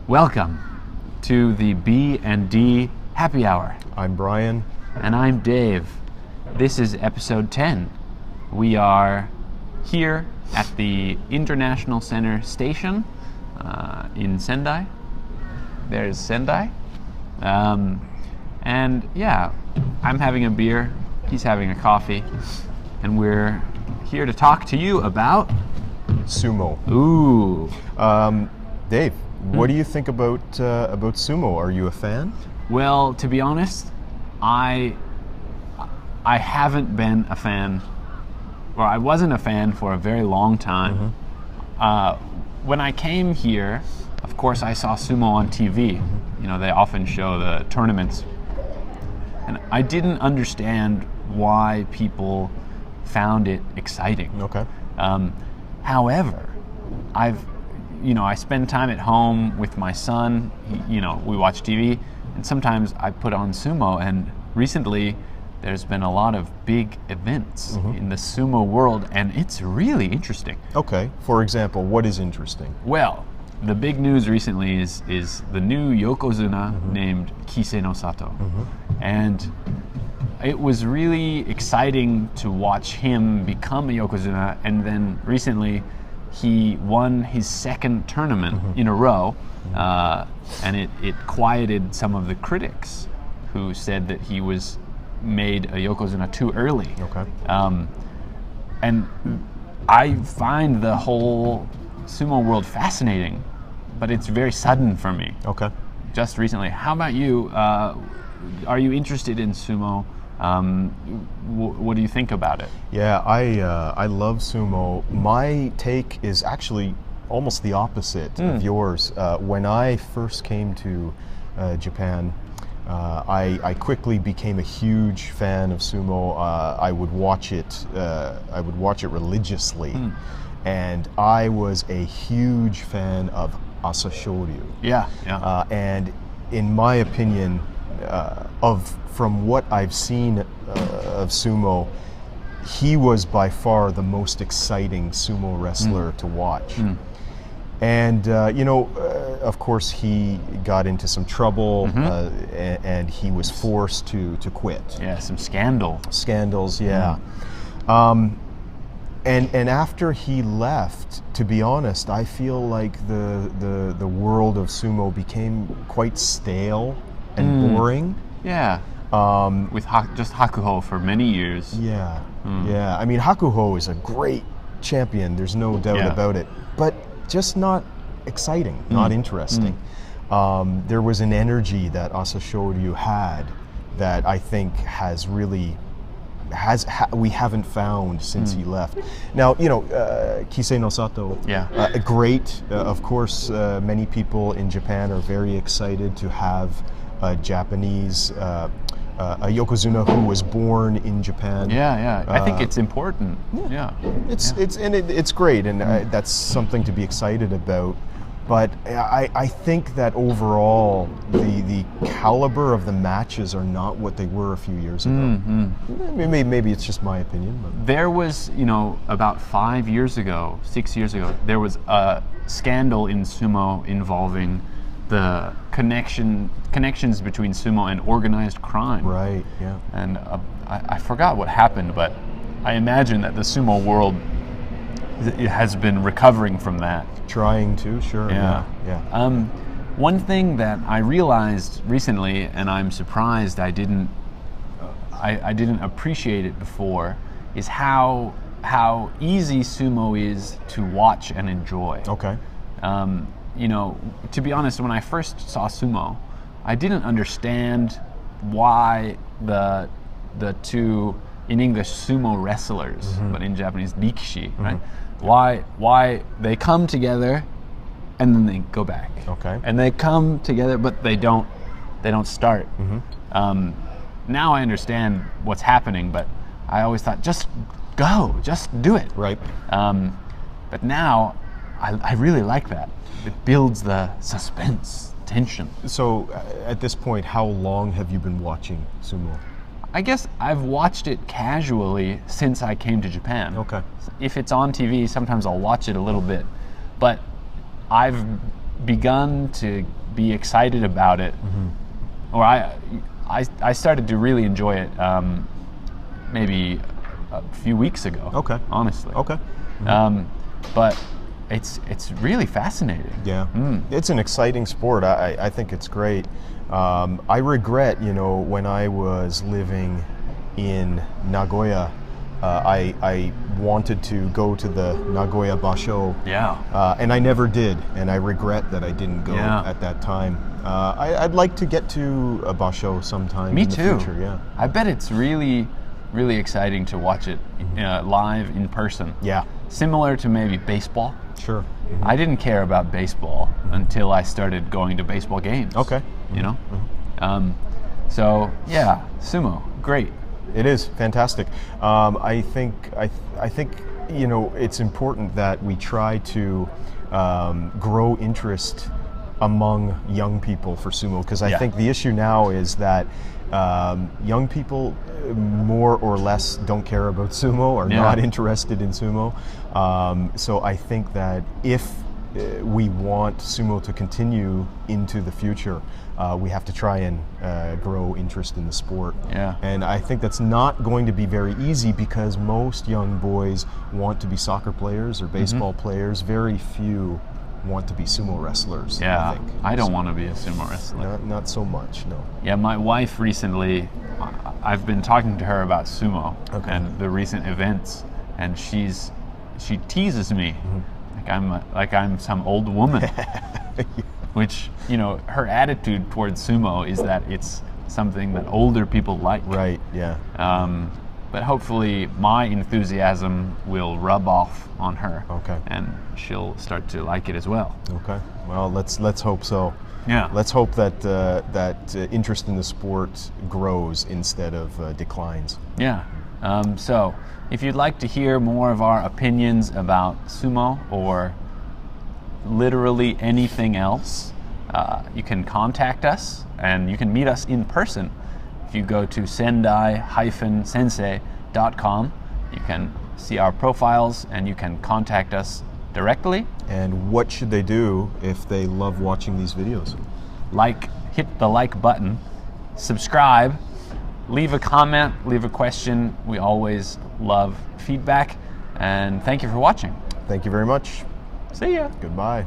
Welcome to the B&D Happy Hour. I'm Bryan. And I'm Dave. This is episode 10. We are here at the International Center Station in Sendai. There's Sendai. And yeah, I'm having a beer, he's having a coffee, and we're here to talk to you about Sumo. Ooh. Dave, what do you think about sumo? Are you a fan? Well, to be honest, I haven't been a fan, or I wasn't a fan for a very long time. When I came here, of course, I saw sumo on TV. You know, they often show the tournaments. And I didn't understand why people found it exciting. Okay. However, I spend time at home with my son. We watch TV, and sometimes I put on sumo. And recently, there's been a lot of big events in the sumo world, and it's really interesting. Okay. For example, what is interesting? Well, the big news recently is the new yokozuna named Kisei no Sato. And it was really exciting to watch him become a yokozuna, and then recently he won his second tournament in a row, and it quieted some of the critics who said that he was made a yokozuna too early. Okay. And I find the whole sumo world fascinating, but it's very sudden for me. Okay. Just recently. How about you? Are you interested in sumo? What do you think about it? Yeah, I love sumo. My take is actually almost the opposite of yours. When I first came to Japan, I quickly became a huge fan of sumo. I would watch it. I would watch it religiously, and I was a huge fan of Asashoryu. Yeah. And in my opinion, from what I've seen of sumo, he was by far the most exciting sumo wrestler to watch. And of course, he got into some trouble, and he was forced to quit. Yeah, some Scandals, yeah. And after he left, to be honest, I feel like the world of sumo became quite stale and boring. Yeah. With just Hakuho for many years. Yeah. Yeah. I mean, Hakuho is a great champion. There's no doubt about it. But just not exciting, not interesting. There was an energy that Asashoryu had that I think has really we haven't found since he left. Now, Kisei no Sato, great. Of course, many people in Japan are very excited to have a Japanese a yokozuna who was born in Japan. Yeah. I think it's important. Yeah. It's great, and that's something to be excited about. But I think that overall, the caliber of the matches are not what they were a few years ago. Maybe it's just my opinion. But. There was, about 6 years ago, there was a scandal in sumo involving the connections between sumo and organized crime. Right, yeah. And I forgot what happened, but I imagine that the sumo world has been recovering from that. Trying to, sure. Yeah. One thing that I realized recently, and I'm surprised I didn't appreciate it before, is how easy sumo is to watch and enjoy. Okay. To be honest, when I first saw sumo, I didn't understand why the two, in English, sumo wrestlers, but in Japanese, rikishi, right? Why they come together and then they go back. Okay. And they come together, but they don't start. Now I understand what's happening, but I always thought, just go, just do it. Right. But now I really like that. It builds the suspense, tension. So at this point, how long have you been watching sumo? I guess I've watched it casually since I came to Japan. Okay. If it's on TV, sometimes I'll watch it a little bit. But I've begun to be excited about it, or I started to really enjoy it maybe a few weeks ago. Okay. Honestly. Okay. But it's really fascinating. Yeah. It's an exciting sport. I think it's great. I regret, when I was living in Nagoya, I wanted to go to the Nagoya Basho. Yeah. And I never did, and I regret that I didn't go at that time. I'd like to get to a Basho sometime in the future. Yeah. I bet it's really, really exciting to watch it live in person. Yeah. Similar to maybe baseball. Sure. I didn't care about baseball until I started going to baseball games. Okay. So yeah, sumo, great. It is fantastic. I think it's important that we try to grow interest among young people for sumo, because I think the issue now is that young people more or less don't care about sumo, or not interested in sumo. So I think that if we want sumo to continue into the future, we have to try and grow interest in the sport. Yeah. And I think that's not going to be very easy, because most young boys want to be soccer players or baseball players. Very few want to be sumo wrestlers. Yeah, I think. I don't want to be a sumo wrestler. Not so much, no. Yeah, my wife recently, I've been talking to her about sumo and the recent events, and she teases me like I'm some old woman. Which, her attitude towards sumo is that it's something that older people like. Right, yeah. But hopefully my enthusiasm will rub off on her. Okay. And she'll start to like it as well. Okay. Well, let's hope so. Yeah. Let's hope that interest in the sport grows instead of declines. Yeah. So if you'd like to hear more of our opinions about sumo or literally anything else, you can contact us, and you can meet us in person. If you go to Sendai-sensei.com, you can see our profiles and you can contact us directly. And what should they do if they love watching these videos? Hit the like button, subscribe, leave a comment, leave a question. We always love feedback, and thank you for watching. Thank you very much. See ya. Goodbye.